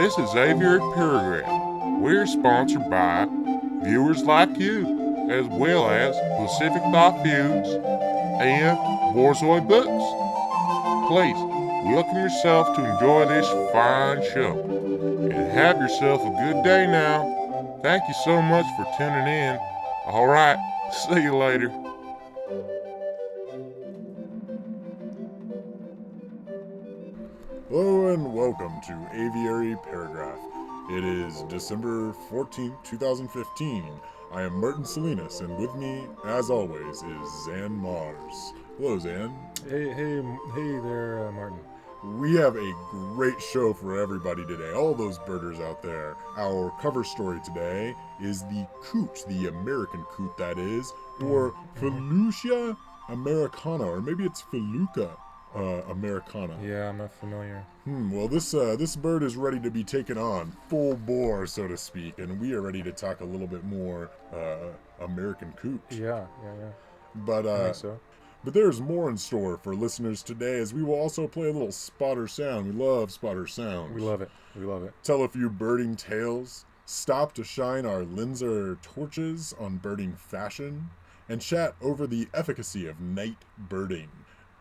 This is Aviary Paragraph. We're sponsored by viewers like you, as well as Pacific Thought Feuds and Borzoi Books. Please, welcome yourself to enjoy this fine show. And have yourself a good day now. Thank you so much for tuning in. Alright, see you later. Hello and welcome to Aviary Paragraph. It is December 14th, 2015. I am Martin Salinas, and with me, as always, is Zan Mars. Hello, Zan. Hey there, Martin. We have a great show for everybody today, all those birders out there. Our cover story today is the Coot, the American Coot, that is, or Felucia americana, or maybe it's Feluca americana. Yeah, I'm not familiar. Well, this bird is ready to be taken on, full bore, so to speak, and we are ready to talk a little bit more American Coot. Yeah. But I think so. But there's more in store for listeners today, as we will also play a little spotter sound. We love spotter sounds. We love it. Tell a few birding tales, stop to shine our Linzer torches on birding fashion, and chat over the efficacy of night birding.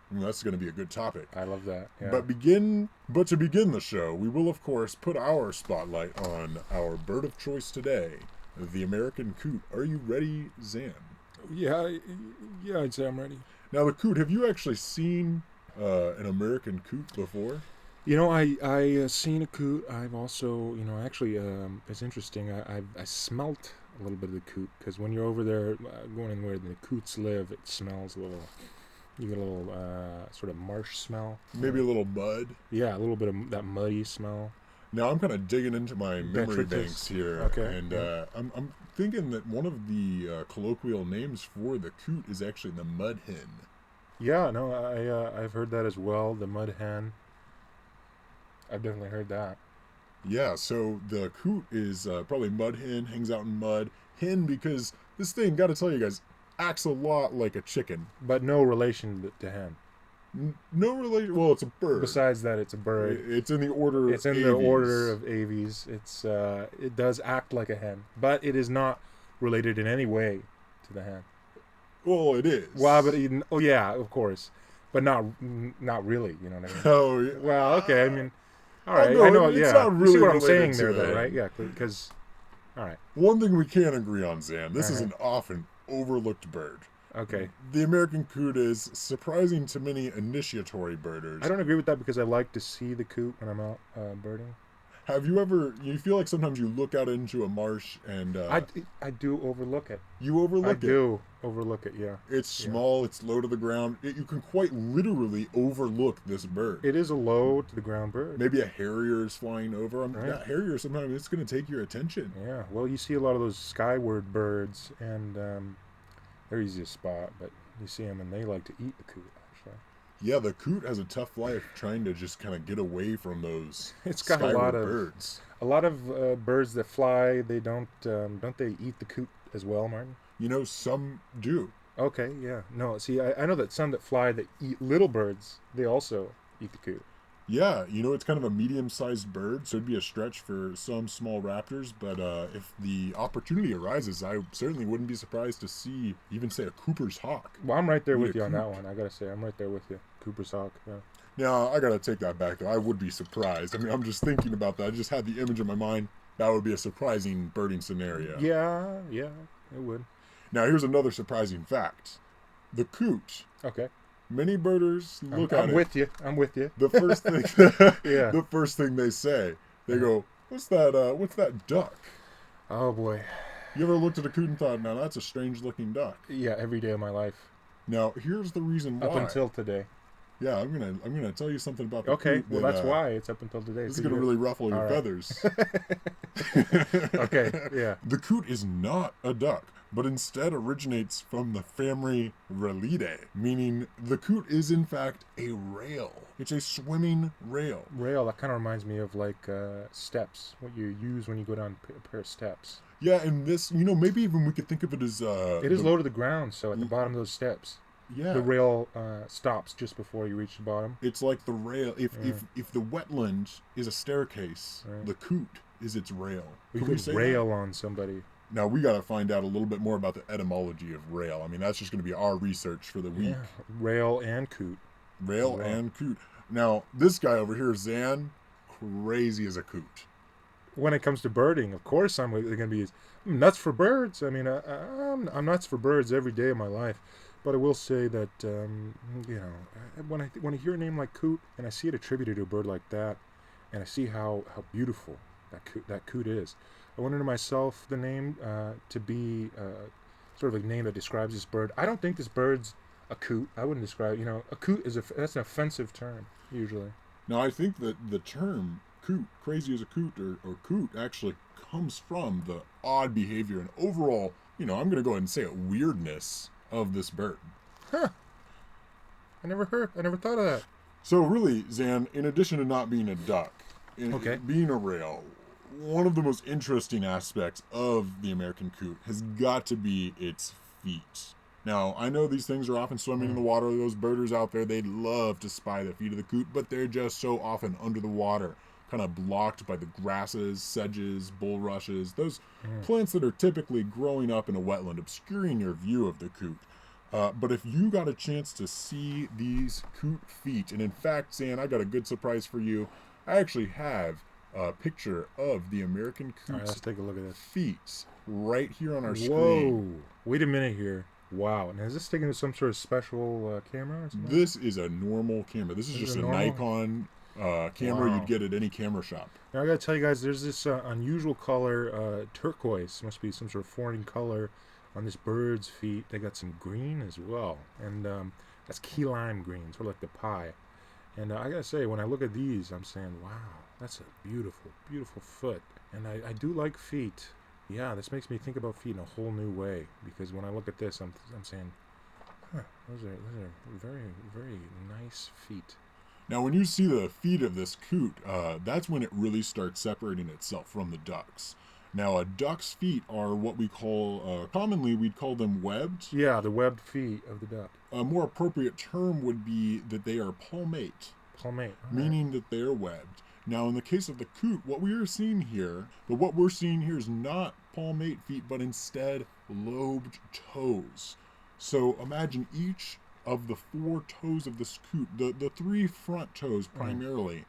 That's going to be a good topic. I love that. Yeah. But to begin the show, we will of course put our spotlight on our bird of choice today, the American Coot. Are you ready, Zan? Yeah, I'd say I'm ready. Now, the Coot, have you actually seen an American Coot before? You know, I seen a coot. I've also, actually, it's interesting. I smelt a little bit of the coot, because when you're over there going in where the coots live, it smells a little. You get a little sort of marsh smell. Maybe a little mud. Yeah, a little bit of that muddy smell. Now I'm kind of digging into my memory Detritus. banks here, Okay. and I'm thinking that one of the colloquial names for the Coot is actually the mud hen. Yeah, no, I've heard that as well. The mud hen. I've definitely heard that. Yeah, so the Coot is probably mud hen, hangs out in mud. Hen because this thing, got to tell you guys, acts a lot like a chicken. But no relation to hen. No relation. Well, it's a bird. Besides that, it's a bird. It's in the order. It's in the order of aves. It does act like a hen, but it is not related in any way to the hen. Well, it is. Well, but yeah, of course, but not really. You know what I mean? Oh, yeah. Well, okay. I mean, all right. No, I know. it's Yeah. not really you see what I'm related saying to there, though, that. right? Yeah, because. All right. One thing we can agree on, Zan, this is Uh-huh. an often overlooked bird. Okay. The American Coot is surprising to many initiatory birders. I don't agree with that because I like to see the coot when I'm out birding. Have you ever? You feel like sometimes you look out into a marsh and I do overlook it. you overlook it. I do overlook it. Yeah. It's small. It's low to the ground. You can quite literally overlook this bird. It is a low to the ground bird. Maybe a harrier is flying over. Right. That harrier, sometimes it's going to take your attention. Yeah, well, you see a lot of those skyward birds, and they're easy to spot, but you see them, and they like to eat the coot, actually. Yeah, the Coot has a tough life trying to just kind of get away from those It's got a skyward lot of birds. birds that fly. They don't they eat the coot as well, Martin? You know, some do. Okay, yeah. No, see, I know that some that fly that eat little birds, they also eat the coot. Yeah, you know, it's kind of a medium-sized bird, so it'd be a stretch for some small raptors, but if the opportunity arises, I certainly wouldn't be surprised to see, even say, a Cooper's hawk. Well, I'm right there Eat with a you on that coot. one. I gotta say, I'm right there with you. Cooper's hawk, yeah. Now, I gotta take that back, though. I would be surprised. I mean, I'm just thinking about that. I just had the image in my mind. That would be a surprising birding scenario. Yeah, it would. Now, here's another surprising fact. The Coot. Okay. Many birders look at I'm it. I'm with you. The first thing, Yeah. the first thing they say, they go, "What's that? What's that duck?" Oh boy. You ever looked at a coot and thought, "Now that's a strange-looking duck"? Yeah, every day of my life. Now here's the reason why. Up until today. Yeah, I'm gonna tell you something about the Okay, coot. well that, that's why it's up until today. This is so gonna you're- really ruffle your All right. feathers. Okay, yeah. The coot is not a duck, but instead originates from the family Ralidae, meaning the coot is in fact a rail. It's a swimming rail. Rail, that kind of reminds me of like steps, what you use when you go down a pair of steps. Yeah, and this, maybe even we could think of it as It is low to the ground, so at the bottom of those steps. Yeah. The rail stops just before you reach the bottom. It's like the rail. If Yeah. if the wetland is a staircase, Right. the coot is its rail. You Can we could say rail that? on somebody. Now we got to find out a little bit more about the etymology of rail. I mean, that's just going to be our research for the week. Yeah, rail and coot. Rail Wow. and coot. Now this guy over here, Zan, crazy as a coot. When it comes to birding, of course I'm going to be nuts for birds. I mean, I'm nuts for birds every day of my life. But I will say that when I hear a name like Coot and I see it attributed to a bird like that, and I see how beautiful that coot is, I wonder to myself the name to be sort of a name that describes this bird. I don't think this bird's a coot. I wouldn't describe. A coot that's an offensive term usually. Now I think that the term coot, crazy as a coot, or coot, actually comes from the odd behavior and overall, I'm going to go ahead and say it, weirdness of this bird. Huh. I never thought of that. So really, Zan, in addition to not being a duck, Okay. being a rail, one of the most interesting aspects of the American coot has got to be its feet. Now, I know these things are often swimming in the water. Those birders out there, they'd love to spy the feet of the coot, but they're just so often under the water, kind of blocked by the grasses, sedges, bulrushes, those plants that are typically growing up in a wetland, obscuring your view of the coot. But if you got a chance to see these coot feet, and in fact, Zan, I got a good surprise for you. I actually have a picture of the American All right, coot's let's take a look at this. feet right here on our screen. Whoa! Wait a minute here. Wow. Now, is this taken with some sort of special camera or something? This is a normal camera. This is This just is a a normal? Nikon camera Wow. you'd get at any camera shop. Now, I gotta tell you guys, there's this unusual color, turquoise. Must be some sort of foreign color on this bird's feet. They got some green as well. And that's key lime green, sort of like the pie. And I gotta say, when I look at these, I'm saying, wow, that's a beautiful, beautiful foot. And I do like feet. Yeah, this makes me think about feet in a whole new way. Because when I look at this, I'm saying, huh, those are very, very nice feet. Now, when you see the feet of this coot, that's when it really starts separating itself from the ducks. Now, a duck's feet are what we call, commonly we'd call them webbed. Yeah, the webbed feet of the duck. A more appropriate term would be that they are palmate, Palmate. meaning that they're webbed. Now, in the case of the coot, what we're seeing here is not palmate feet, but instead lobed toes. So imagine each of the 4 toes of this coot, the 3 front toes primarily,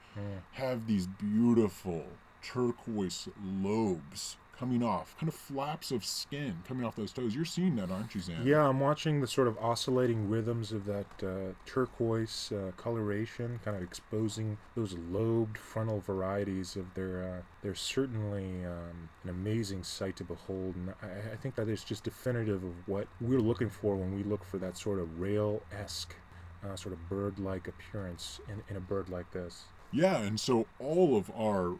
have these beautiful turquoise lobes coming off, kind of flaps of skin coming off those toes. You're seeing that, aren't you, Zan? Yeah, I'm watching the sort of oscillating rhythms of that turquoise coloration, kind of exposing those lobed frontal varieties of their. They're certainly an amazing sight to behold, and I think that is just definitive of what we're looking for when we look for that sort of rail-esque, sort of bird-like appearance in a bird like this. Yeah, and so all of our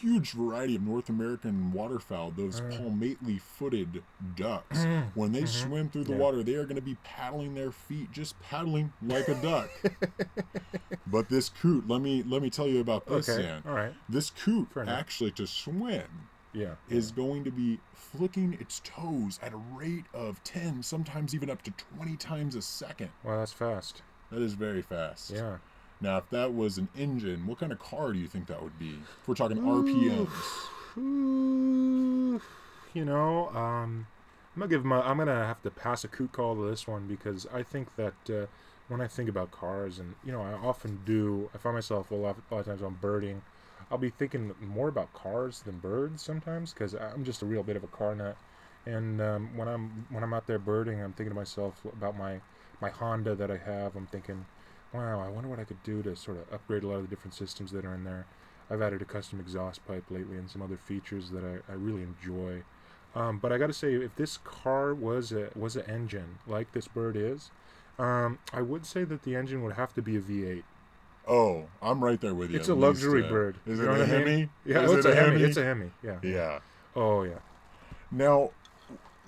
huge variety of North American waterfowl, those palmately footed ducks, when they swim through the water, they are going to be paddling their feet, just paddling like a duck. But this coot, let me tell you about this, Okay, Zan. all right. This coot, Fair enough. actually, to swim, Yeah. is going to be flicking its toes at a rate of 10, sometimes even up to 20 times a second. Wow, that's fast. That is very fast. Yeah. Now, if that was an engine, what kind of car do you think that would be? If we're talking RPMs. Ooh, I'm gonna have to pass a coot call to this one because I think that when I think about cars, and I often do, I find myself a lot of times on birding, I'll be thinking more about cars than birds sometimes because I'm just a real bit of a car nut. And when I'm out there birding, I'm thinking to myself about my Honda that I have. I'm thinking, wow, I wonder what I could do to sort of upgrade a lot of the different systems that are in there. I've added a custom exhaust pipe lately and some other features that I really enjoy. But I got to say, if this car was an engine like this bird is, I would say that the engine would have to be a V8. Oh, I'm right there with you. It's a luxury bird. Is You it know a what I mean? Hemi? Yeah, Is it's it a Hemi. It's a Hemi. Yeah. Yeah. Oh yeah. Now,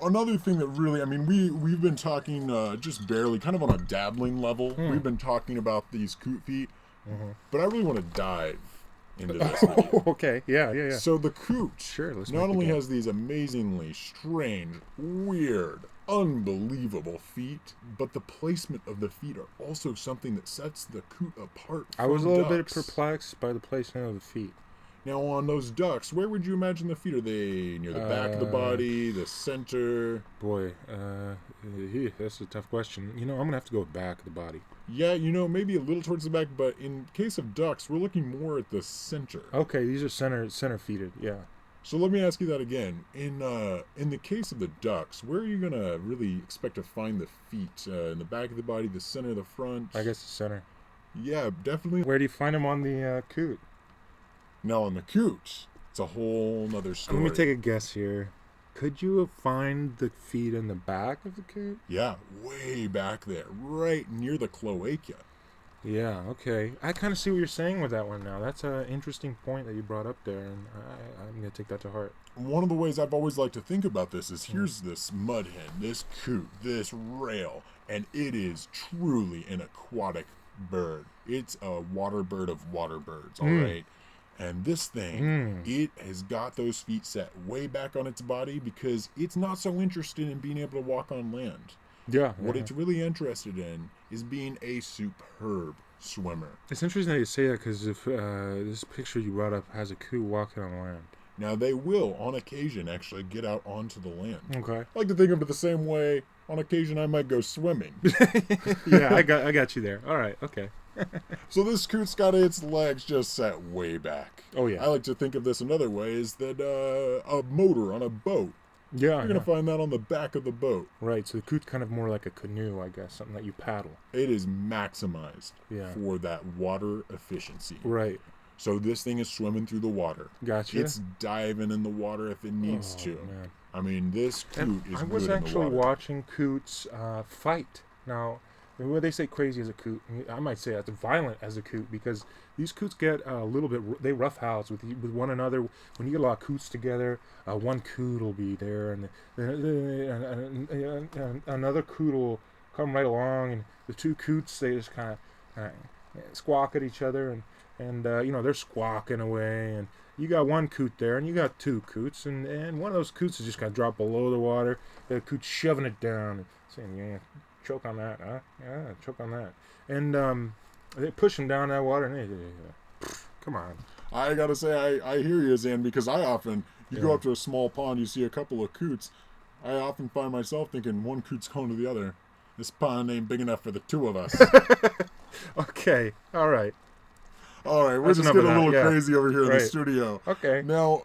another thing that really, we've been talking just barely, kind of on a dabbling level. We've been talking about these coot feet, but I really want to dive into this with you. Okay. Yeah. So the coot Sure. Let's not make the only game. has these amazingly strange, weird, unbelievable feet, but the placement of the feet are also something that sets the coot apart from I was a little bit ducks. perplexed by the placement of the feet. Now, on those ducks, where would you imagine the feet? Are they near the back of the body, the center? Boy, that's a tough question. I'm going to have to go back of the body. Yeah, maybe a little towards the back, but in case of ducks, we're looking more at the center. Okay, these are center feeted, yeah. So let me ask you that again. In the case of the ducks, where are you going to really expect to find the feet? In the back of the body, the center, the front? I guess the center. Yeah, definitely. Where do you find them on the coot? Now, on the coot, it's a whole nother story. Let me take a guess here. Could you find the feet in the back of the coot? Yeah, way back there, right near the cloaca. Yeah, okay. I kind of see what you're saying with that one now. That's an interesting point that you brought up there, and I'm going to take that to heart. One of the ways I've always liked to think about this is here's this mud hen, this coot, this rail, and it is truly an aquatic bird. It's a water bird of water birds, all right? And this thing, it has got those feet set way back on its body because it's not so interested in being able to walk on land. Yeah. What it's really interested in is being a superb swimmer. It's interesting that you say that because if this picture you brought up has a coot walking on land. Now, they will, on occasion, actually get out onto the land. Okay. I like to think of it the same way, on occasion, I might go swimming. Yeah, I got you there. All right, okay. So this coot's got its legs just set way back. Oh, yeah. I like to think of this another way, is that a motor on a boat. Yeah. You're going to find that on the back of the boat. Right, so the coot's kind of more like a canoe, I guess, something that you paddle. It is maximized Yeah. for that water efficiency. Right. So this thing is swimming through the water. Gotcha. It's diving in the water if it needs to. Man. I mean, this coot is I was good in actually the water. watching coots fight. Now, when they say crazy as a coot, I might say as violent as a coot because these coots get a little bit, they roughhouse with one another. When you get a lot of coots together, one coot will be there and another coot will come right along, and the two coots, they just kind of squawk at each other, and they're squawking away, and you got one coot there, and you got two coots, and one of those coots is just kind of drop below the water. The coot's shoving it down, and saying, "Yeah, choke on that, huh? Yeah, choke on that." And they push him down that water, and come on. I gotta say, I hear you, Zan, because I often, you go Yeah. up to a small pond, you see a couple of coots. I often find myself thinking one coot's going to the other. This pond ain't big enough for the two of us. Okay, all right. All right, we're That's just enough getting of a that, little yeah. crazy over here in the Right. studio. Okay. Now,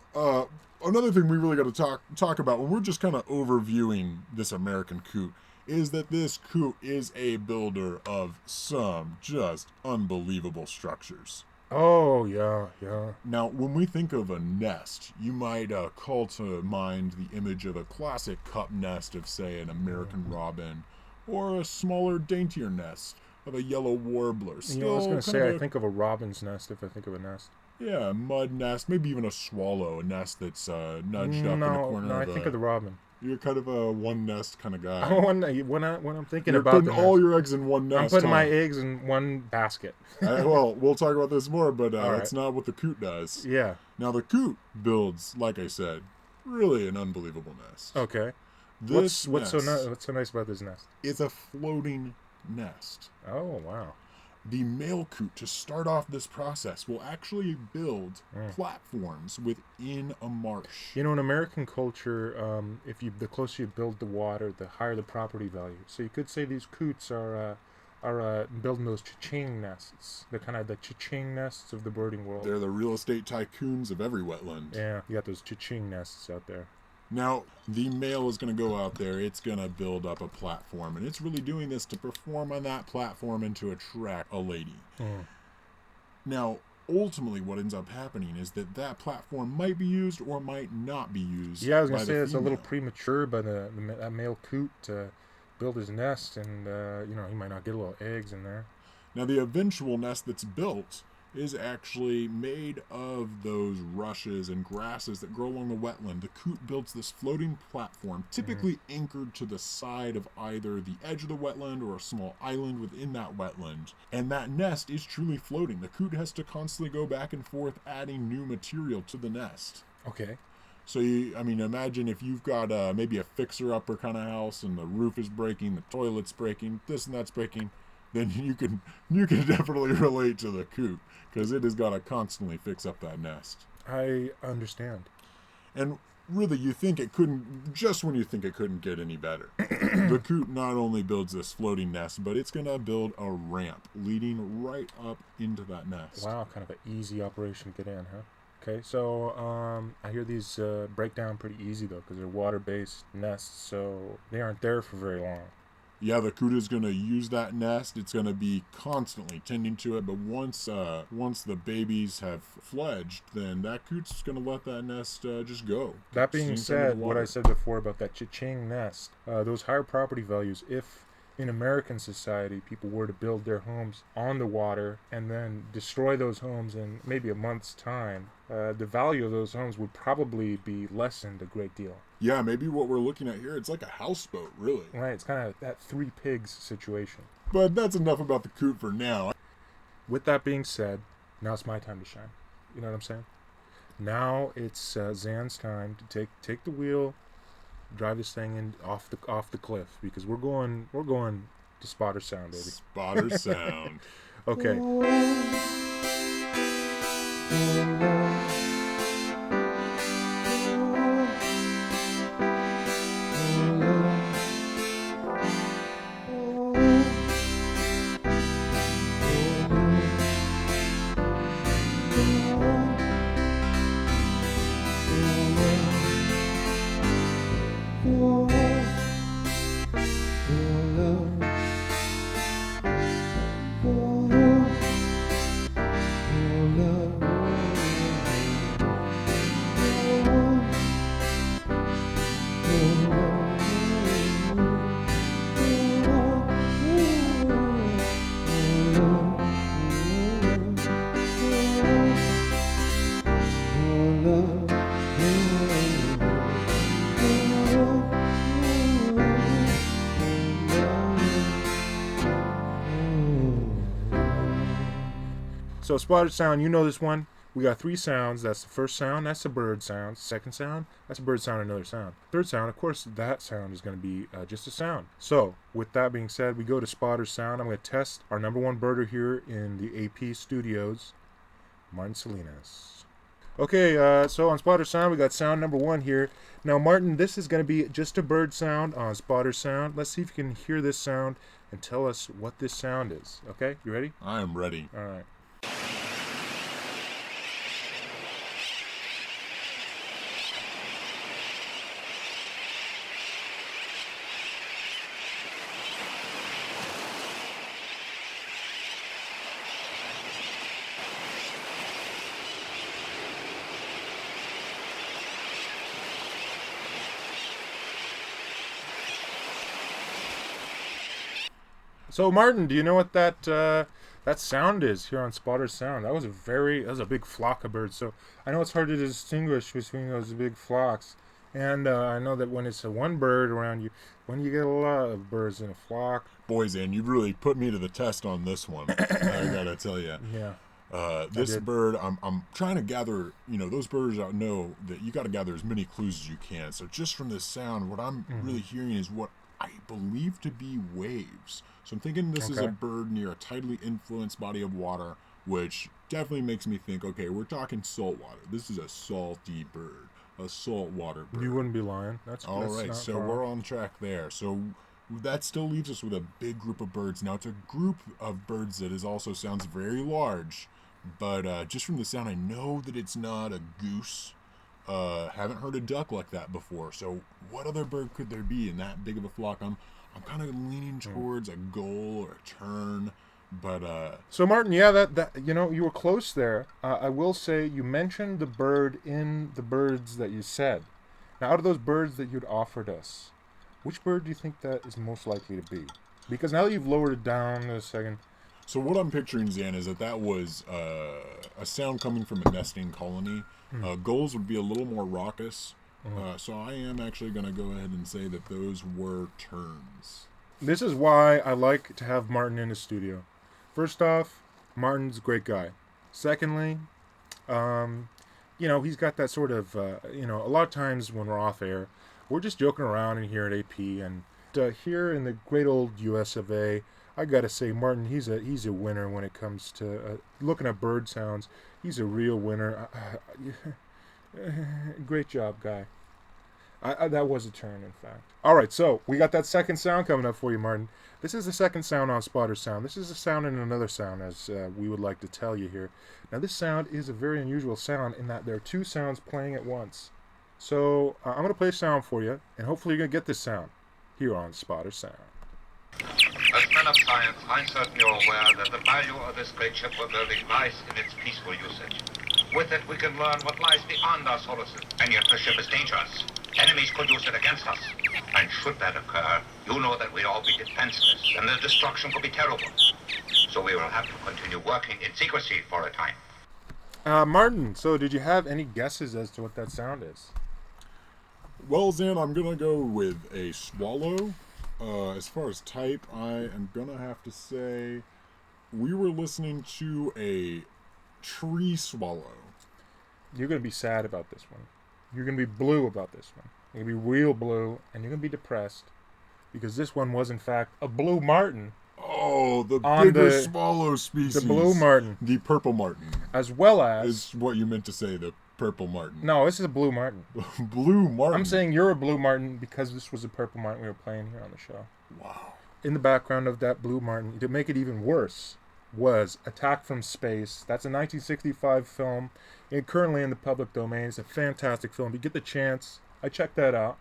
another thing we really got to talk about when we're just kind of overviewing this American coot is that this coot is a builder of some just unbelievable structures. Oh, yeah, yeah. Now, when we think of a nest, you might call to mind the image of a classic cup nest of, say, an American robin, or a smaller, daintier nest of a yellow warbler. I was going to say, I think. think of a robin's nest if I think of a nest. Yeah, a mud nest, maybe even a swallow, a nest that's nudged up in the corner No, I of think of the robin. You're kind of a one nest kind of guy. When I'm thinking You're about putting the all nest, your eggs in one nest. I'm putting my huh? eggs in one basket. Well, we'll talk about this more, but All right. it's not what the coot does. Yeah. Now, the coot builds, like I said, really an unbelievable nest. Okay. This What's so nest nice about this nest? is a floating nest. Oh, wow. The male coot, to start off this process, will actually build platforms within a marsh. In American culture, the closer you build the water, the higher the property value. So you could say these coots are building those cha-ching nests. They're kind of the cha-ching nests of the birding world. They're the real estate tycoons of every wetland. Yeah, you got those cha-ching nests out there. Now, the male is going to go out there, it's going to build up a platform, and it's really doing this to perform on that platform and to attract a lady. Now, ultimately what ends up happening is that platform might be used or might not be used. Yeah, I was going by to say the it's a little female. premature by that male coot to build his nest, and he might not get a little eggs in there. Now, the eventual nest that's built is actually made of those rushes and grasses that grow along the wetland. The coot builds this floating platform, typically anchored to the side of either the edge of the wetland or a small island within that wetland. And that nest is truly floating. The coot has to constantly go back and forth, adding new material to the nest. Okay. So, imagine if you've got maybe a fixer-upper kind of house and the roof is breaking, the toilet's breaking, this and that's breaking, then you can definitely relate to the coot because it has got to constantly fix up that nest. I understand. And really, you think it couldn't, just when you think it couldn't get any better. The coot not only builds this floating nest, but it's going to build a ramp leading right up into that nest. Wow, kind of an easy operation to get in, huh? Okay, so I hear these break down pretty easy, though, because they're water-based nests, so they aren't there for very long. Yeah, the coot is going to use that nest. It's going to be constantly tending to it, but once the babies have fledged, then that coot's going to let that nest just go. That being said, what I said before about that cha-ching nest, those higher property values, if in American society people were to build their homes on the water and then destroy those homes in maybe a month's time, the value of those homes would probably be lessened a great deal. Yeah, maybe what we're looking at here, it's like a houseboat, really. Right, it's kind of that Three Pigs situation. But that's enough about the coot for now. With that being said, now it's my time to shine. You know what I'm saying? Now it's Zan's time to take the wheel, drive this thing in off the cliff, because we're going to Spotter Sound, baby. Spotter Sound. Okay. So Spotter Sound, you know this one. We got 3 sounds. That's the first sound. That's the bird sound. Second sound, that's a bird sound, another sound. Third sound, of course, that sound is going to be just a sound. So with that being said, we go to Spotter Sound. I'm going to test our number 1 birder here in the AP studios, Martin Salinas. Okay, so on Spotter Sound, we got sound number 1 here. Now, Martin, this is going to be just a bird sound on Spotter Sound. Let's see if you can hear this sound and tell us what this sound is. Okay, you ready? I am ready. All right. So Martin, do you know what that sound is here on Spotter Sound? That was a big flock of birds. So I know it's hard to distinguish between those big flocks, and I know that when it's one bird around you, when you get a lot of birds in a flock. Boy, Zan, you really put me to the test on this one. I gotta tell you. Yeah. This bird, I'm trying to gather, those birds out know that you got to gather as many clues as you can. So just from this sound, what I'm really hearing is what I believe to be waves. So I'm thinking this is a bird near a tidally influenced body of water, which definitely makes me think, okay, we're talking saltwater. This is a salty bird, a saltwater bird. You wouldn't be lying. That's right. So we're on track there. So that still leaves us with a big group of birds. Now, it's a group of birds that also sounds very large, but just from the sound, I know that it's not a goose. Haven't heard a duck like that before. So what other bird could there be in that big of a flock? I'm kind of leaning towards a gull or a tern, but So Martin, yeah, that you were close there. I will say you mentioned the bird in the birds that you said. Now, out of those birds that you'd offered us, which bird do you think that is most likely to be? Because now that you've lowered it down a second. So what I'm picturing, Zan, is that was a sound coming from a nesting colony. Gulls would be a little more raucous. So I am actually going to go ahead and say that those were terns. This is why I like to have Martin in the studio. First off, Martin's a great guy. Secondly, he's got that sort of, a lot of times when we're off air, we're just joking around in here at AP, and here in the great old US of A, I gotta say, Martin, he's a winner when it comes to looking at bird sounds. He's a real winner. Great job, guy. That was a turn, in fact. All right, so we got that second sound coming up for you, Martin. This is the second sound on Spotter Sound. This is a sound and another sound, as we would like to tell you here. Now, this sound is a very unusual sound in that there are two sounds playing at once. So I'm going to play a sound for you, and hopefully you're going to get this sound here on Spotter Sound. As men of science, I'm certainly aware that the value of this great ship we're building lies in its peaceful usage. With it, we can learn what lies beyond our solar system. And yet the ship is dangerous. Enemies could use it against us. And should that occur, you know that we'd all be defenseless, and the destruction could be terrible. So we will have to continue working in secrecy for a time. Martin, so did you have any guesses as to what that sound is? Well, Zan, I'm gonna go with a swallow. As far as type, I am gonna have to say we were listening to a tree swallow. You're going to be sad about this one. You're going to be blue about this one. You're going to be real blue, and you're going to be depressed because this one was, in fact, a blue martin. Oh, the bigger swallow species. The blue martin. The purple martin. As well as... Is what you meant to say, the purple martin. No, this is a blue martin. Blue martin? I'm saying you're a blue martin because this was a purple martin we were playing here on the show. Wow. In the background of that blue martin, to make it even worse, was Attack from Space. That's a 1965 film. It's currently in the public domain. It's a fantastic film. If you get the chance, I checked that out.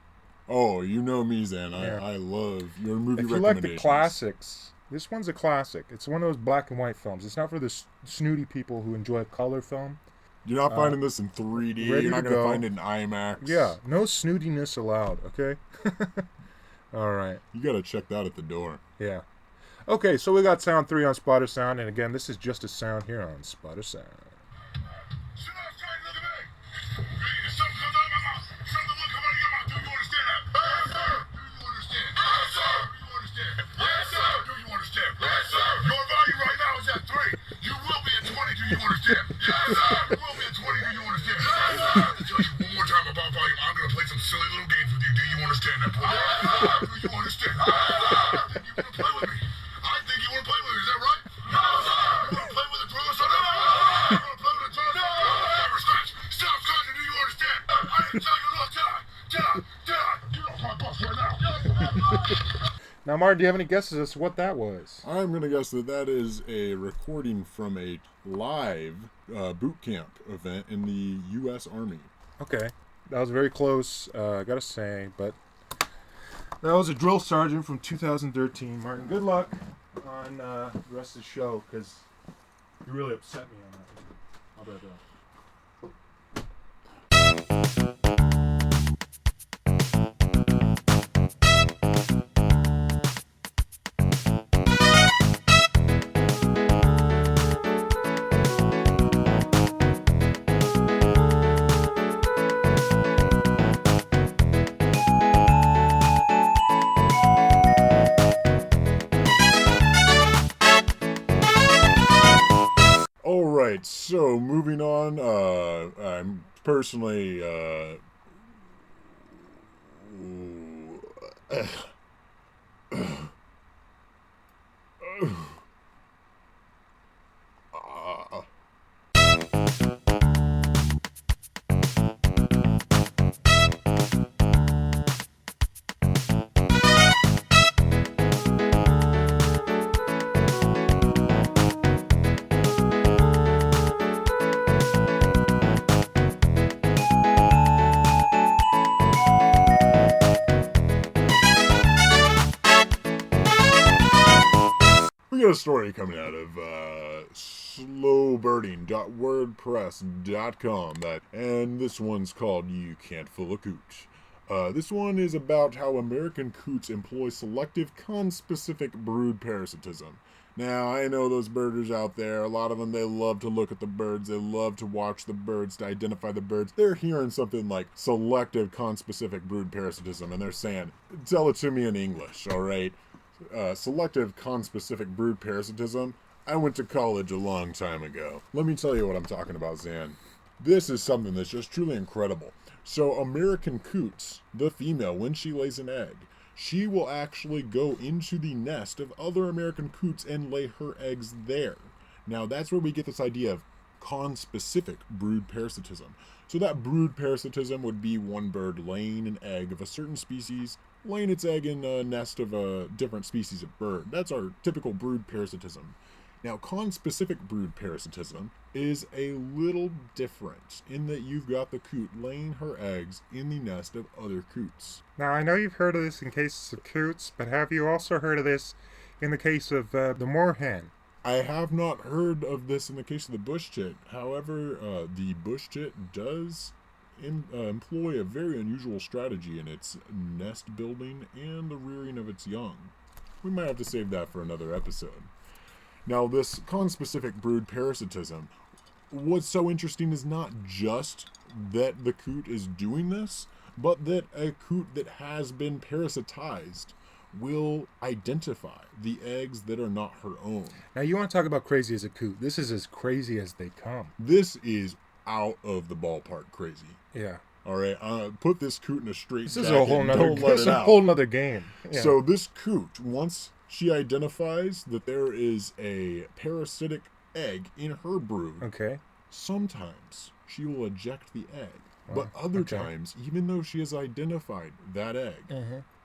Oh, you know me, Zan. I love your movie recommendations. If you like the classics, this one's a classic. It's one of those black and white films. It's not for the snooty people who enjoy a color film. You're not finding this in 3D. You're not going to find it in IMAX. Yeah, no snootiness allowed, okay? All right. You got to check that at the door. Yeah. Okay, so we got sound 3 on Spotter Sound, and again, this is just a sound here on Spotter Sound. Now, Martin, do you have any guesses as to what that was? I'm going to guess that is a recording from a live boot camp event in the U.S. Army. Okay. That was very close, I got to say, but that was a drill sergeant from 2013. Martin, good luck on the rest of the show, because you really upset me on that one. How about that? So, moving on, I'm personally, we got a story coming out of slowbirding.wordpress.com, and this one's called You Can't Fool a Coot. This one is about how American coots employ selective conspecific brood parasitism. Now, I know those birders out there, a lot of them, they love to look at the birds, they love to watch the birds, to identify the birds. They're hearing something like selective conspecific brood parasitism, and they're saying, tell it to me in English, alright? Selective conspecific brood parasitism. I went to college a long time ago. Let me tell you what I'm talking about, Zan. This is something that's just truly incredible. So American coots, the female, when she lays an egg, she will actually go into the nest of other American coots and lay her eggs there. Now that's where we get this idea of conspecific brood parasitism. So that brood parasitism would be one bird laying an egg of a certain species, laying its egg in a nest of a different species of bird. That's our typical brood parasitism. Now, conspecific brood parasitism is a little different in that you've got the coot laying her eggs in the nest of other coots. Now, I know you've heard of this in cases of coots, but have you also heard of this in the case of the moorhen? I have not heard of this in the case of the bush tit. However, the bush tit does employ a very unusual strategy in its nest building and the rearing of its young. We might have to save that for another episode. Now, this conspecific brood parasitism, what's so interesting is not just that the coot is doing this, but that a coot that has been parasitized will identify the eggs that are not her own. Now, you want to talk about crazy as a coot. This is as crazy as they come. This is out of the ballpark crazy. Yeah. All right, put this coot in a straight This jacket. is a whole nother, Don't let this is it a out. whole nother game. Yeah. So this coot, once she identifies that there is a parasitic egg in her brood, Okay. sometimes she will eject the egg. But other okay. times, even though she has identified that egg,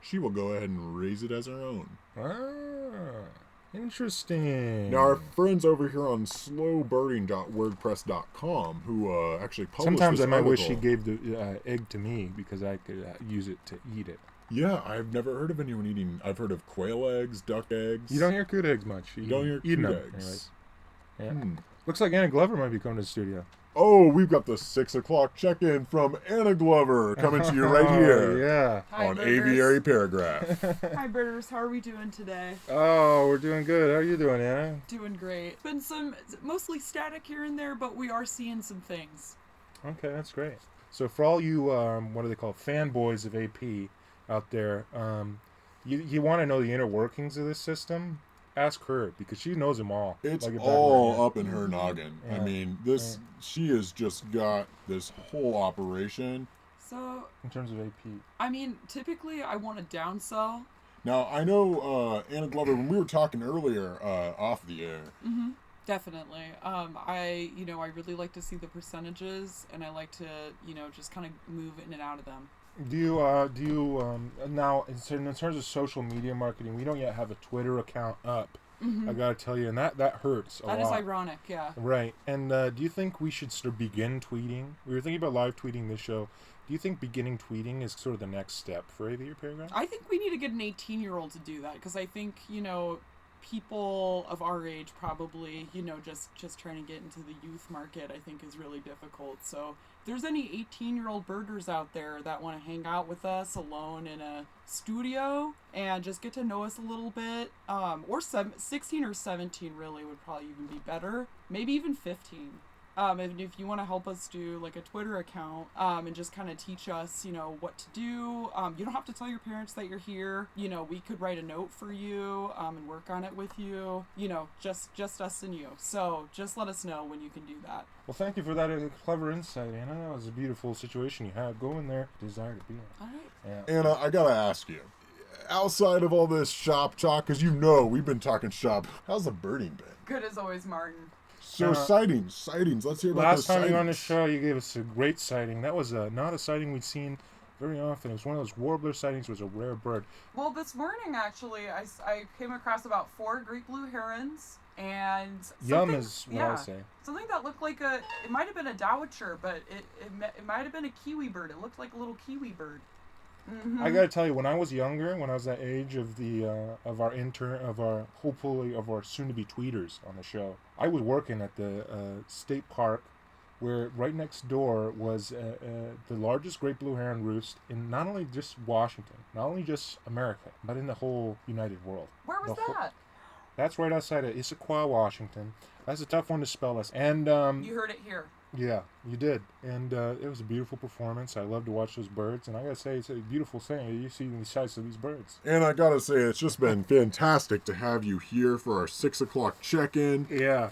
she will go ahead and raise it as her own. Ah, interesting. Now, our friends over here on slowbirding.wordpress.com, who actually published Sometimes this I might wish article- she gave the egg to me because I could use it to eat it. Yeah, I've never heard of anyone eating. I've heard of quail eggs, duck eggs. You don't hear coot eggs much. You don't hear eating coot them, eggs. anyways. Yeah. Looks like Anna Glover might be coming to the studio. Oh, we've got the 6 o'clock check-in from Anna Glover coming to you right here Yeah. Hi, on birders. Aviary Paragraph. Hi, birders. How are we doing today? Oh, we're doing good. How are you doing, Anna? Doing great. Been some mostly static here and there, but we are seeing some things. Okay, that's great. So for all you, what do they call it, fanboys of AP out there, you want to know the inner workings of this system? Ask her, because she knows them all. It's like a back of her all hand. up in her noggin. I Yeah. mean, she has just got this whole operation. So, In terms of AP. I mean, typically I want to downsell. Now, I know, Anna Glover, when we were talking earlier off the air, Definitely. I really like to see the percentages, and I like to, just kind of move in and out of them. Do you now in terms of social media marketing, we don't yet have a Twitter account up. I gotta tell you, and that hurts a lot. That is ironic, yeah. Right. And do you think we should begin tweeting? We were thinking about live tweeting this show. Do you think beginning tweeting is sort of the next step for Aviary Paragraph? I think we need to get an 18-year-old to do that, because I think, people of our age probably, just trying to get into the youth market, I think is really difficult. So if there's any 18-year-old birders out there that want to hang out with us alone in a studio and just get to know us a little bit, or 16 or 17 really would probably even be better, maybe even 15. And if you want to help us do like a Twitter account, and just kind of teach us, what to do, you don't have to tell your parents that you're here. We could write a note for you, and work on it with you. Just us and you. So just let us know when you can do that. Well, thank you for that clever insight, Anna. That was a beautiful situation you had. Go in there, desire to be in. All right. Yeah. Anna, I gotta ask you, outside of all this shop talk, because we've been talking shop, how's the birding been? Good as always, Martin. So sightings, let's hear about Last the time you were on the sightings. show, you gave us a great sighting. That was not a sighting we'd seen very often. It was one of those warbler sightings. It was a rare bird. Well, this morning, actually, I came across about 4 great blue herons, and Yum something- is what I say. Something that looked like it might have been a dowitcher, but it might have been a kiwi bird. It looked like a little kiwi bird. I gotta tell you, when I was younger, when I was that age of our soon-to-be tweeters on the show, I was working at the state park, where right next door was the largest great blue heron roost in not only just Washington, not only just America, but in the whole United World. Where was The whole- that? That's right outside of Issaquah, Washington. That's a tough one to spell. And You heard it here. yeah, you did. And it was a beautiful performance. I love to watch those birds. And I got to say, it's a beautiful thing. You see the size of these birds. And I gotta say, it's just been fantastic to have you here for our 6 o'clock check-in. Yeah.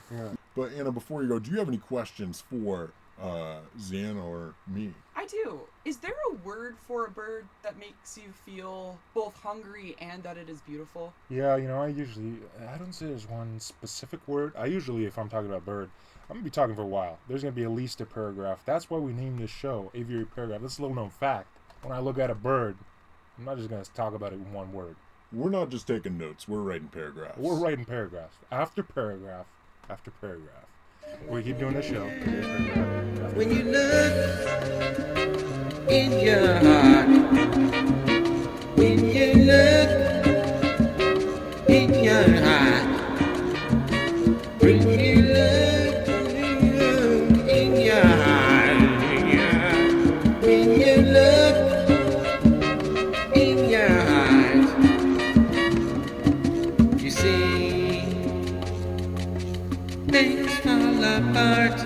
But Anna, before you go, do you have any questions for Zan or me? I do. Is there a word for a bird that makes you feel both hungry and that it is beautiful? Yeah, I don't say there's one specific word. I usually, if I'm talking about bird, I'm gonna be talking for a while. There's gonna be at least a paragraph. That's why we named this show Aviary Paragraph. This is a little known fact. When I look at a bird, I'm not just gonna talk about it in one word. We're not just taking notes. We're writing paragraphs. We're writing paragraph after paragraph after paragraph. We keep doing this show. When you look in your heart, when you look in your heart, when you look in your heart, when you look in your heart, you see things fall apart.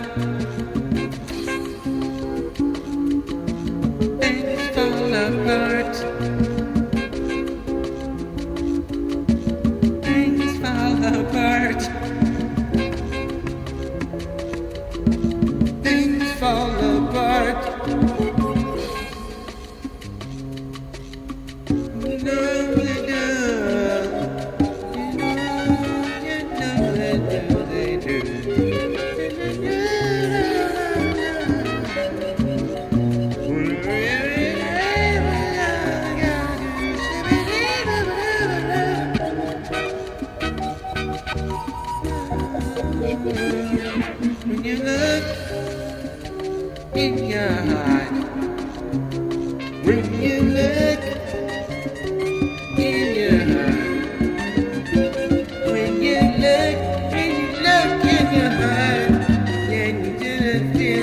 Things fall apart. Things fall apart. Things fall apart. You know they do. You know they do. When you look in your heart, when you look in your heart, when you look in your heart, then you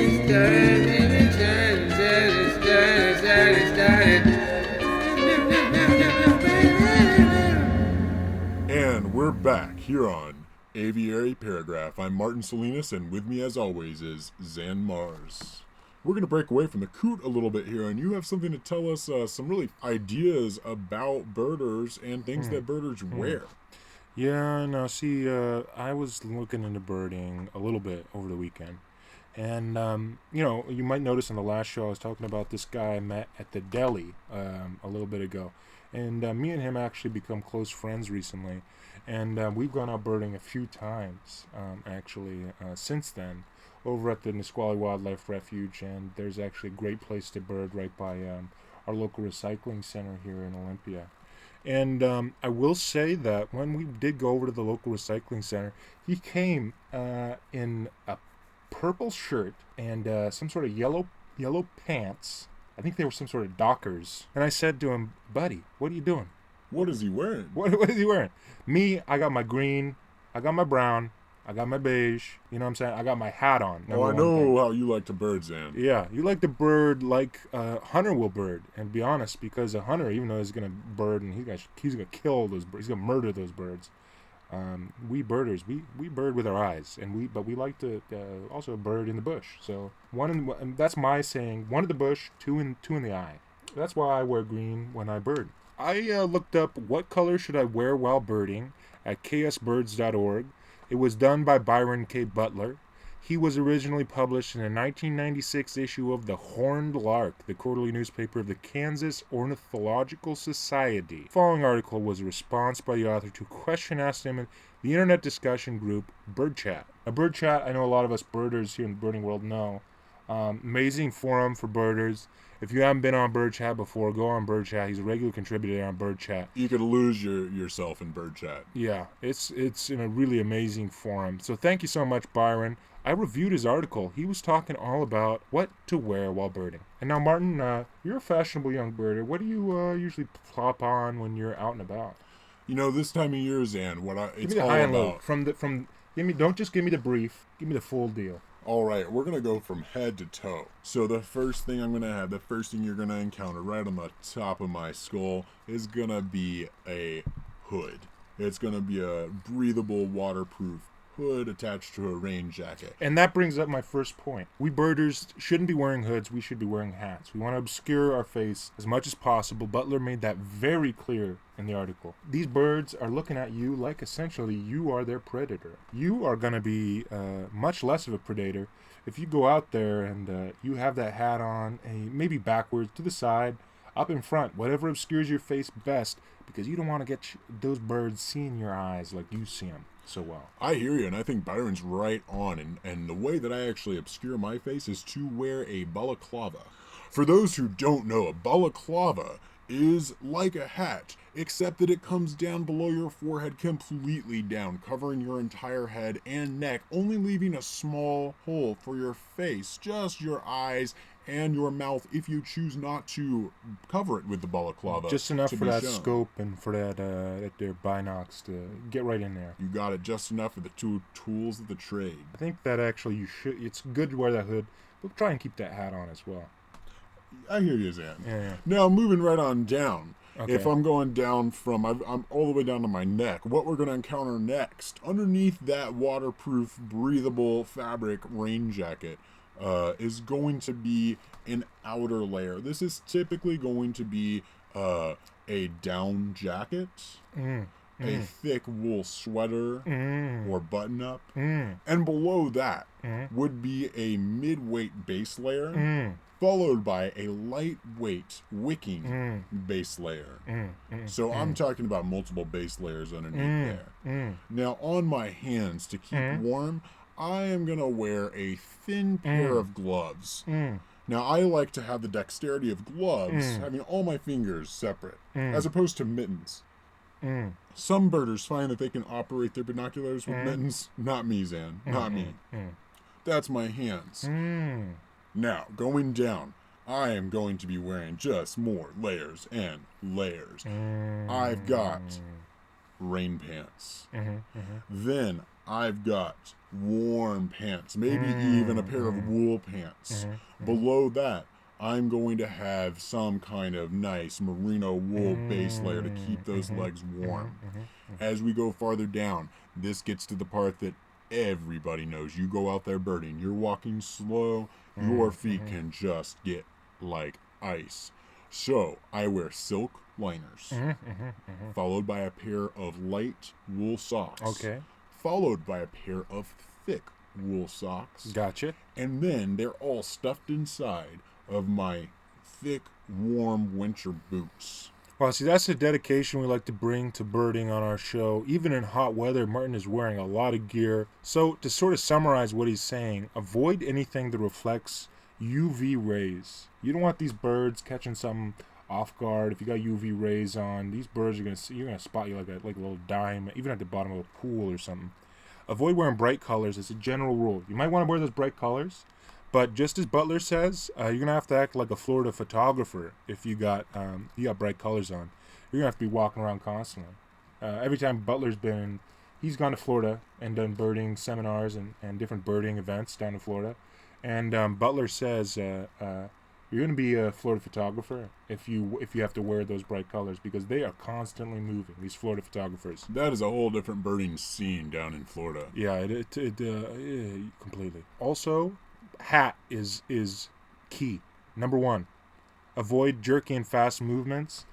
just feel started. And we're back here on Aviary Paragraph. I'm Martin Salinas, and with me as always is Zan Mars. We're going to break away from the coot a little bit here, and you have something to tell us, some really ideas about birders and things that birders wear. Yeah, no, see, I was looking into birding a little bit over the weekend. And, you might notice in the last show I was talking about this guy I met at the deli a little bit ago. And me and him actually become close friends recently. And we've gone out birding a few times, since then, over at the Nisqually Wildlife Refuge. And there's actually a great place to bird right by our local recycling center here in Olympia. And I will say that when we did go over to the local recycling center, he came in a purple shirt and some sort of yellow pants. I think they were some sort of Dockers. And I said to him, "Buddy, what are you doing?" What is he wearing? What is he wearing? Me, I got my green, I got my brown, I got my beige. You know what I'm saying? I got my hat on. Oh, I know how you like to bird, Zan. Yeah, you like to bird like a hunter will bird. And be honest, because a hunter, even though he's going to bird and he's going to kill those birds, he's going to murder those birds. We birders, we bird with our eyes, but we like to also bird in the bush. So and that's my saying: one in the bush, two in the eye. That's why I wear green when I bird. I looked up what color should I wear while birding at ksbirds.org. It was done by Byron K. Butler. He was originally published in a 1996 issue of The Horned Lark, the quarterly newspaper of the Kansas Ornithological Society. The following article was a response by the author to a question asked him in the internet discussion group Bird Chat. A Bird Chat, I know a lot of us birders here in the birding world know. Amazing forum for birders. If you haven't been on Bird Chat before, go on Bird Chat. He's a regular contributor on Bird Chat. You could lose yourself in Bird Chat. Yeah, it's in a really amazing forum. So thank you so much, Byron. I reviewed his article. He was talking all about what to wear while birding. And now, Martin, you're a fashionable young birder. What do you usually plop on when you're out and about? You know, this time of year, Zan, give me the high and low. Don't just give me the brief. Give me the full deal. All right, we're going to go from head to toe. So the first thing you're going to encounter right on the top of my skull is going to be a hood. It's going to be a breathable, waterproof hood attached to a rain jacket. And that brings up my first point. We birders shouldn't be wearing hoods. We should be wearing hats. We want to obscure our face as much as possible. Butler made that very clear in the article. These birds are looking at you like essentially you are their predator. You are going to be much less of a predator if you go out there and you have that hat on, and maybe backwards, to the side, up in front, whatever obscures your face best, because you don't want to get those birds seeing your eyes like you see them so well. I hear you, and I think Byron's right on. And the way that I actually obscure my face is to wear a balaclava. For those who don't know, a balaclava is like a hat, except that it comes down below your forehead, completely down, covering your entire head and neck, only leaving a small hole for your face, just your eyes and your mouth, if you choose not to cover it with the balaclava. Just enough to for be that shown. scope and for that their binocs to get right in there. You got it, just enough for the two tools of the trade. I think that actually it's good to wear that hood, but try and keep that hat on as well. I hear you, Zan. Yeah. Now, moving right on down. Okay. If I'm going down from, I'm all the way down to my neck, what we're going to encounter next, underneath that waterproof, breathable fabric rain jacket, is going to be an outer layer. This is typically going to be a down jacket, a thick wool sweater or button-up, and below that would be a mid-weight base layer, followed by a lightweight wicking base layer. So I'm talking about multiple base layers underneath there. Now on my hands, to keep warm, I am going to wear a thin pair of gloves. Now I like to have the dexterity of gloves, having all my fingers separate, as opposed to mittens. Some birders find that they can operate their binoculars with mittens. Not me, Zan. Not me. That's my hands. Now, going down, I am going to be wearing just more layers and layers. I've got rain pants. Then I've got warm pants, maybe even a pair of wool pants. Below that, I'm going to have some kind of nice merino wool base layer to keep those legs warm. As we go farther down, this gets to the part that everybody knows. You go out there birding, you're walking slow, your feet can just get like ice. So I wear silk liners, followed by a pair of light wool socks. Okay. Followed by a pair of thick wool socks. Gotcha. And then they're all stuffed inside of my thick, warm winter boots. Well, see, that's the dedication we like to bring to birding on our show. Even in hot weather, Martin is wearing a lot of gear. So, to sort of summarize what he's saying, avoid anything that reflects UV rays. You don't want these birds catching something off guard. If you got UV rays on, these birds are you're gonna spot you like a little dime, even at the bottom of a pool or something. Avoid wearing bright colors as a general rule. You might want to wear those bright colors, but just as Butler says, you're gonna have to act like a Florida photographer if you got bright colors on. You're gonna have to be walking around constantly. Every time Butler's been, he's gone to Florida and done birding seminars and different birding events down in Florida. And Butler says you're going to be a Florida photographer if you have to wear those bright colors, because they are constantly moving, these Florida photographers. That is a whole different birding scene down in Florida. Yeah, it completely. Also, hat is key. Number one, avoid jerky and fast movements.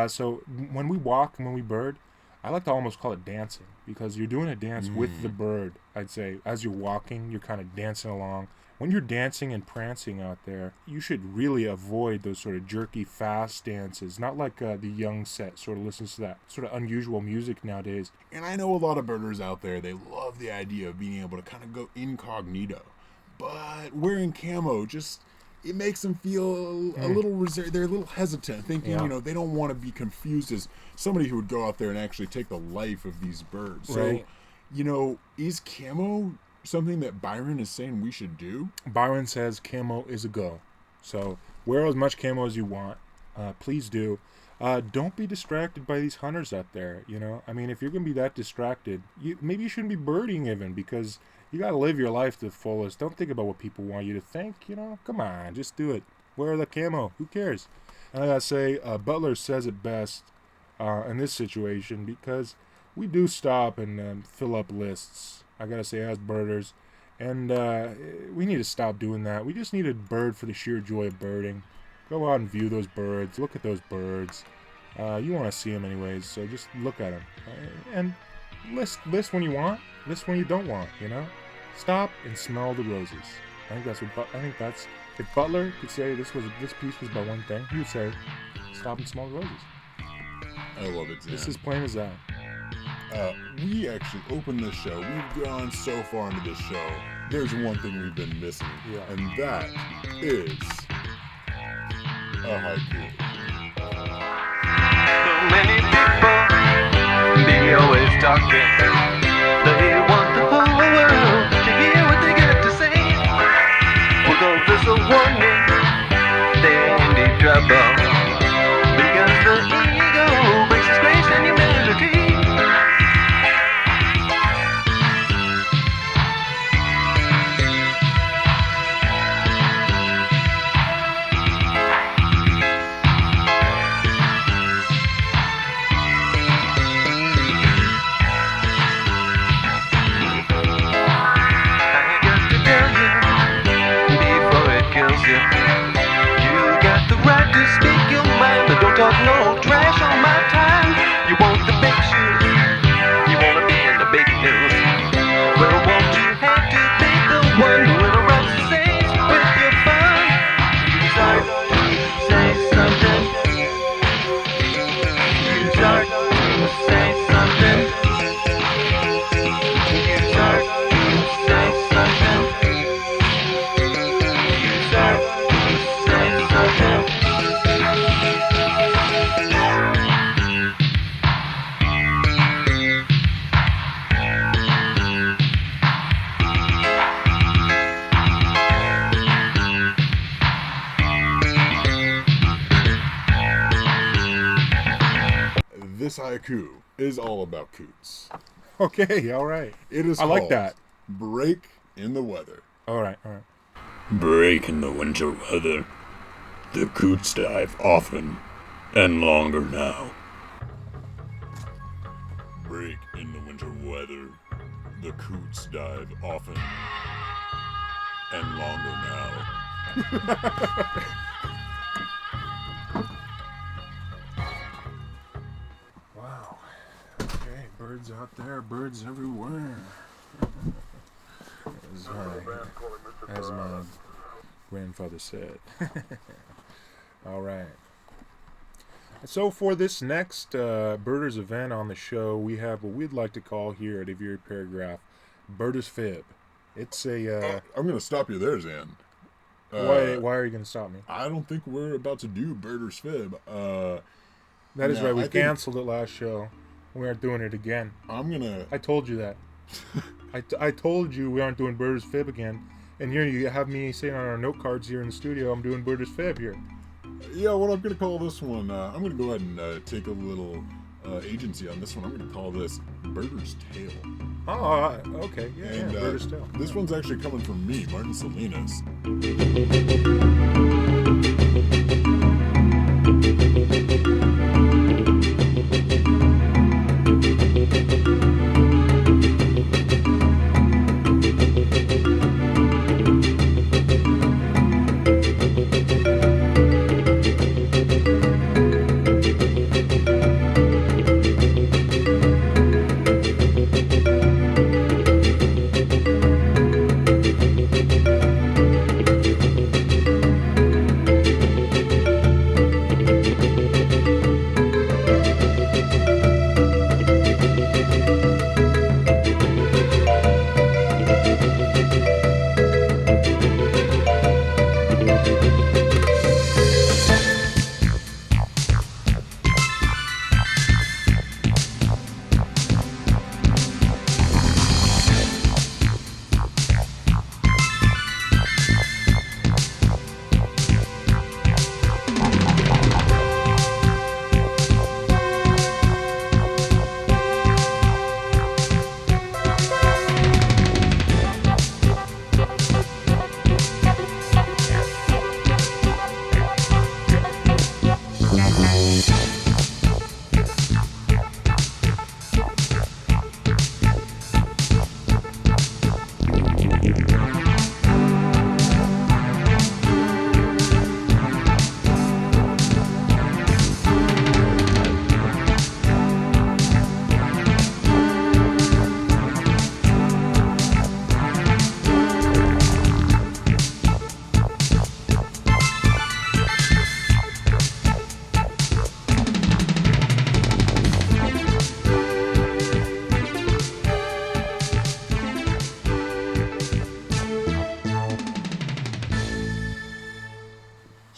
So when we walk and when we bird, I like to almost call it dancing, because you're doing a dance with the bird. I'd say as you're walking, you're kind of dancing along. When you're dancing and prancing out there, you should really avoid those sort of jerky, fast dances. Not like the young set sort of listens to that sort of unusual music nowadays. And I know a lot of birders out there, they love the idea of being able to kind of go incognito. But wearing camo it makes them feel a little reserved. They're a little hesitant, thinking, they don't want to be confused as somebody who would go out there and actually take the life of these birds. Right. So, is camo something that Byron is saying we should do? Byron says camo is a go. So wear as much camo as you want. Please do. Don't be distracted by these hunters out there. I mean, if you're going to be that distracted, maybe you shouldn't be birding even, because you got to live your life to the fullest. Don't think about what people want you to think. Come on, just do it. Wear the camo. Who cares? And I got to say, Butler says it best in this situation, because we do stop and fill up lists. I gotta say, as birders, and we need to stop doing that. We just need a bird for the sheer joy of birding. Go out and view those birds. Look at those birds. You want to see them anyways, so just look at them and list when you want, list when you don't want. You know, stop and smell the roses. I think that's if Butler could say this piece was about one thing, he would say, stop and smell the roses. I love it, Zan. It's as plain as that. We actually opened this show. We've gone so far into this show. There's one thing we've been missing, and that is a haiku. Many people, they always talking. They want the whole world to hear what they got to say. Although there's a warning, they're in deep trouble. Because the ego breaks its grace and humanity. Talk no trash on my time. You want the big shoes, you wanna be in the big news. Well, won't you have to be the one who interrupts the scenes with your fun? You start to say something. You start to say something. You start to say something. You start to say something. This haiku is all about coots. Okay, all right. It is I like called that. Break in the Weather. All right. Break in the winter weather. The coots dive often and longer now. Break in the winter weather. The coots dive often and longer now. Wow. Okay, birds out there, birds everywhere. As my grandfather said. All right. So for this next Birders event on the show, we have what we'd like to call here at Aviary Paragraph, Birders Fib. It's a... I'm going to stop you there, Zan. why are you going to stop me? I don't think we're about to do Birders Fib. That is no, right. We I think- canceled it last show. We aren't doing it again. I'm going to... I told you that. I told you we aren't doing Birders Fib again. And here you have me saying on our note cards here in the studio, I'm doing Birders Fib here. Yeah, what I'm going to call this one, I'm going to go ahead and take a little agency on this one. I'm going to call this Birders Tale. Oh, okay. Yeah, And Birders Tale. this one's actually coming from me, Martin Salinas.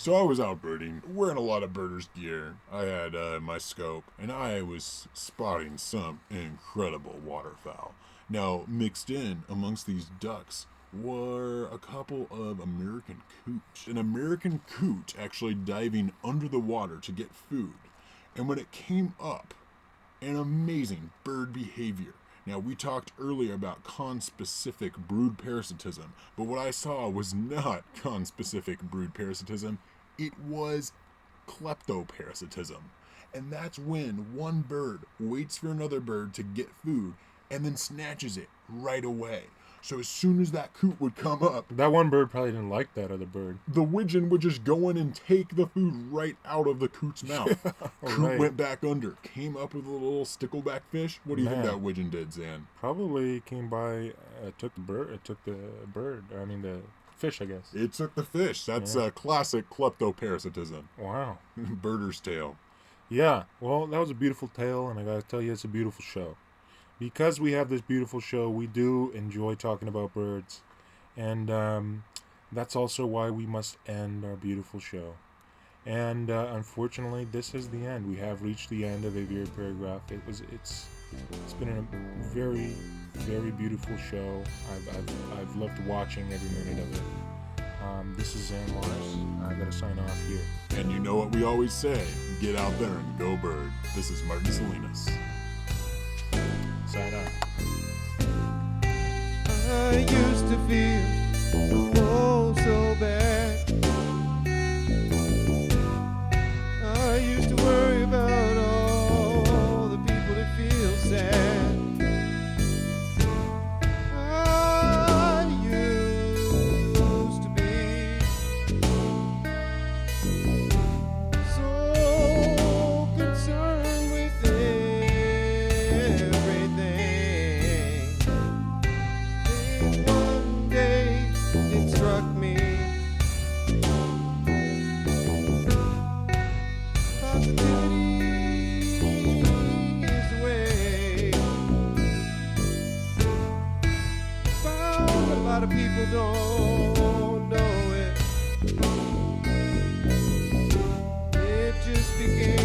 So I was out birding, wearing a lot of birders gear. I had my scope, and I was spotting some incredible waterfowl. Now, mixed in amongst these ducks were a couple of American coot. An American coot actually diving under the water to get food. And when it came up, an amazing bird behavior. Now, we talked earlier about conspecific brood parasitism, but what I saw was not conspecific brood parasitism, it was kleptoparasitism. And that's when one bird waits for another bird to get food and then snatches it right away. So as soon as that coot would come up, That one bird probably didn't like that other bird. the widgeon would just go in and take the food right out of the coot's mouth. Coot Right. went back under, came up with a little stickleback fish. What do you think Man. that widgeon did, Zan? Probably came by, took the bird. It took the bird. I mean the fish, I guess. It took the fish. That's classic kleptoparasitism. Wow. Birder's tale. Yeah. Well, that was a beautiful tale, and I gotta tell you, it's a beautiful show. Because we have this beautiful show, we do enjoy talking about birds, and that's also why we must end our beautiful show. And unfortunately, this is the end. We have reached the end of Aviary Paragraph. It's been a very, very beautiful show. I've loved watching every minute of it. This is Zan Mars. I gotta sign off here. And you know what we always say, get out there and go bird. This is Martin Salinas. Sign off. I used to feel oh so bad. I used to worry about all the people that feel sad. I used to be so concerned with everything. Then one day it struck me. Positivity is the way. Found a lot of people don't know it. It just became